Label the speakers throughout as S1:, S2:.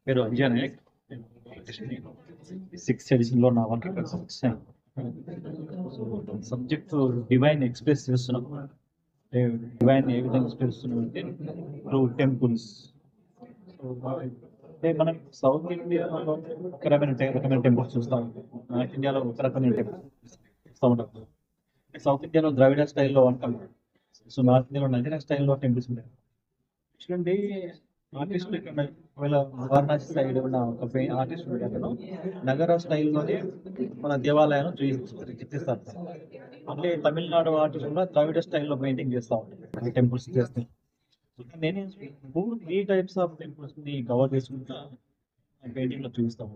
S1: పేరు అంజయ్ నాయక్. సిక్స్త్ ఎడిషన్లో నా one subject divine express చేస్తున్నాం. డివైన్ ఏ విధంగా ఎక్స్ప్రెస్ చేస్తున్నాం అంటే త్రూ టెంపుల్స్. అంటే మనం సౌత్ ఇండియాలో రకమైన టెంపుల్స్ చూస్తాం, నార్త్ ఇండియాలో ఒక రకమైన టెంపుల్స్ చూస్తూ ఉంటాం. సౌత్ ఇండియాలో ద్రావిడ స్టైల్లో అంటాం, సో నార్త్ ఇండియాలో నజరా స్టైల్లో టెంపుల్స్ ఉంటాయి. చూడండి, ఆర్టిస్టులు ఇక్కడ ఒకవేళ వారణాసి సైడ్ ఉన్న ఒక ఆర్టిస్ట్ ఉంటే అతను నగర స్టైల్లోనే మన దేవాలయాన్ని చిత్రిస్తారు. అంటే తమిళనాడు ఆర్టిస్ట్ కూడా ద్రావిడ స్టైల్లో పెయింటింగ్ చేస్తూ ఉంటారు, టెంపుల్స్ చేస్తాయి. నేను త్రీ టైప్స్ ఆఫ్ టెంపుల్స్ ని కవర్ చేసుకుంటా పెయింటింగ్ లో చూపిస్తాము.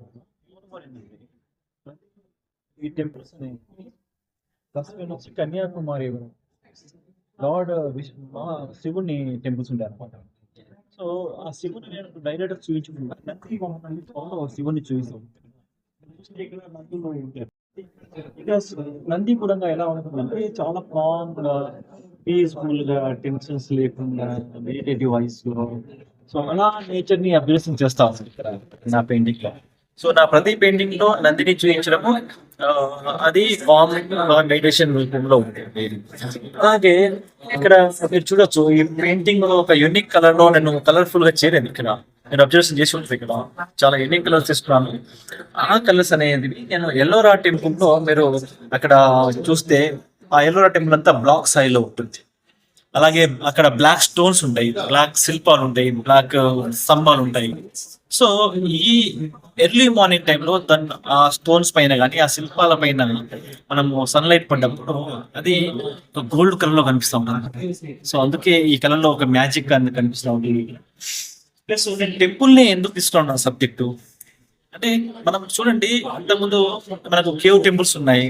S1: ఈ టెంపుల్స్ అనేవి ఫస్ట్ వచ్చి కన్యాకుమారి లార్డ్ శివుని టెంపుల్స్ ఉంటాయి అనమాట. సో ఆ శివుని నేను డైరెక్ట్ చూపించుకుంటాను, శివుని చూపిస్తాం. ఇక్కడ నందులు ఉంటాయి. ఇక నంది కూడా ఎలా ఉంటుందంటే చాలా కామ్ గా, పీస్ఫుల్ గా, టెన్షన్స్ లేకుండా, మెడిటేటివ్ వాయిస్ లో, సో అలా నేచర్ ని అబ్జర్వేషన్ చేస్తా ఉంది ఇక్కడ నా పెయింటింగ్ లో. సో నా ప్రతి పెయింటింగ్ లో నందిని చూపించడము అది కామ్ మెడిటేషన్ రూపంలో ఉంది. అలాగే ఇక్కడ మీరు చూడొచ్చు, ఈ పెయింటింగ్ లో ఒక యూనిక్ కలర్ లో నేను కలర్ఫుల్ గా చేరాను. ఇక్కడ నేను అబ్జర్వేషన్ చేసి ఉంటుంది, ఇక్కడ చాలా యూనిక్ కలర్స్ తీసుకున్నాను. ఆ కలర్స్ అనేది నేను ఎల్లోరా టెంపుల్ లో మీరు అక్కడ చూస్తే ఆ ఎల్లోరా టెంపుల్ అంతా బ్లాక్ స్థాయిలో ఉంటుంది. అలాగే అక్కడ బ్లాక్ స్టోన్స్ ఉంటాయి, బ్లాక్ శిల్పాలు ఉంటాయి, బ్లాక్ స్తంభాలు ఉంటాయి. సో ఈ ఎర్లీ మార్నింగ్ టైంలో దాని ఆ స్టోన్స్ పైన కానీ ఆ శిల్పాల పైన మనము సన్లైట్ పడ్డప్పుడు అది గోల్డ్ కలర్ లో కనిపిస్తూ ఉంటుంది. సో అందుకే ఈ కలర్ లో ఒక మ్యాజిక్ కనిపిస్తూ ఉంటుంది. ప్లస్ నేను టెంపుల్ ని ఎందుకు తీసుకున్నాను సబ్జెక్టు అంటే, మనం చూడండి, ఇంతకుముందు మనకు కేవ్ టెంపుల్స్ ఉన్నాయి.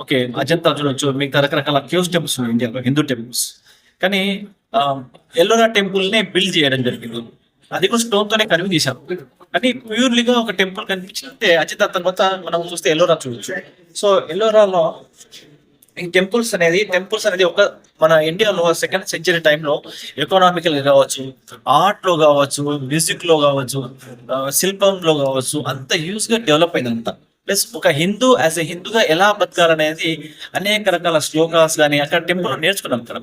S1: ఓకే, అజంతా చూడొచ్చు, మీకు రకరకాల కేవ్స్ టెంపుల్స్ ఉన్నాయి ఇండియాలో, హిందూ టెంపుల్స్. కానీ ఎల్లోరా టెంపుల్ నే బిల్డ్ చేయడం జరిగింది. అది కూడా స్టోన్ తోనే కనివి తీశారు. కానీ ప్యూర్లీగా ఒక టెంపుల్ కనిపించిందంటే అజంతా తర్వాత మనం చూస్తే ఎల్లోరా చూడొచ్చు. సో ఎల్లోరాలో ఈ టెంపుల్స్ అనేది ఒక మన ఇండియాలో సెకండ్ సెంచరీ టైంలో ఎకనామికల్ గా కావచ్చు, ఆర్ట్ లో కావచ్చు, మ్యూజిక్ లో కావచ్చు, శిల్పంలో కావచ్చు, అంత యూజ్ గా డెవలప్ అయిందంతా. ప్లస్ ఒక హిందూ యాజ్ ఎ హిందూగా ఎలా బతకాలనేది అనేక రకాల శ్లోకాస్ కానీ అక్కడ టెంపుల్ నేర్చుకున్నాం కదా.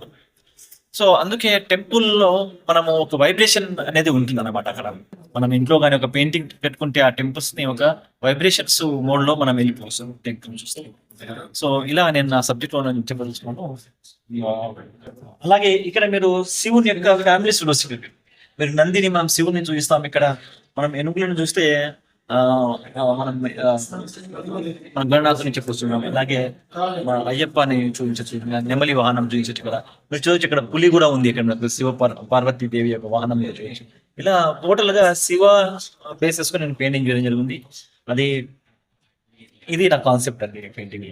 S1: సో అందుకే టెంపుల్లో మనము ఒక వైబ్రేషన్ అనేది ఉంటుంది అనమాట. అక్కడ మనం ఇంట్లో కానీ ఒక పెయింటింగ్ పెట్టుకుంటే ఆ టెంపుల్స్ ని ఒక వైబ్రేషన్స్ మోడ్ లో మనం వెళ్ళిపోతాం టెంపుల్ చూస్తే. సో ఇలా నేను నా సబ్జెక్ట్ లో నేను చెప్పదలుచుకున్నాను. అలాగే ఇక్కడ మీరు శివుని యొక్క ఫ్యామిలీస్ చూస్తే, మీరు నందిని మనం శివుని చూపిస్తాం. ఇక్కడ మనం ఎనుగులను చూస్తే మనం మన గణనాథుని చెప్పొస్తున్నాం. అలాగే మన అయ్యప్పని చూపించచ్చు, నెమలి వాహనం చూపించచ్చు. కదా మీరు చూడొచ్చు, ఇక్కడ పులి కూడా ఉంది. ఇక్కడ శివ పార్వతీ దేవి యొక్క వాహనం చూపించచ్చు. ఇలా టోటల్ గా శివ బేసెస్ కు నేను పెయింటింగ్ చేయడం జరిగింది. అది ఇది నా కాన్సెప్ట్ అండి పెయింటింగ్.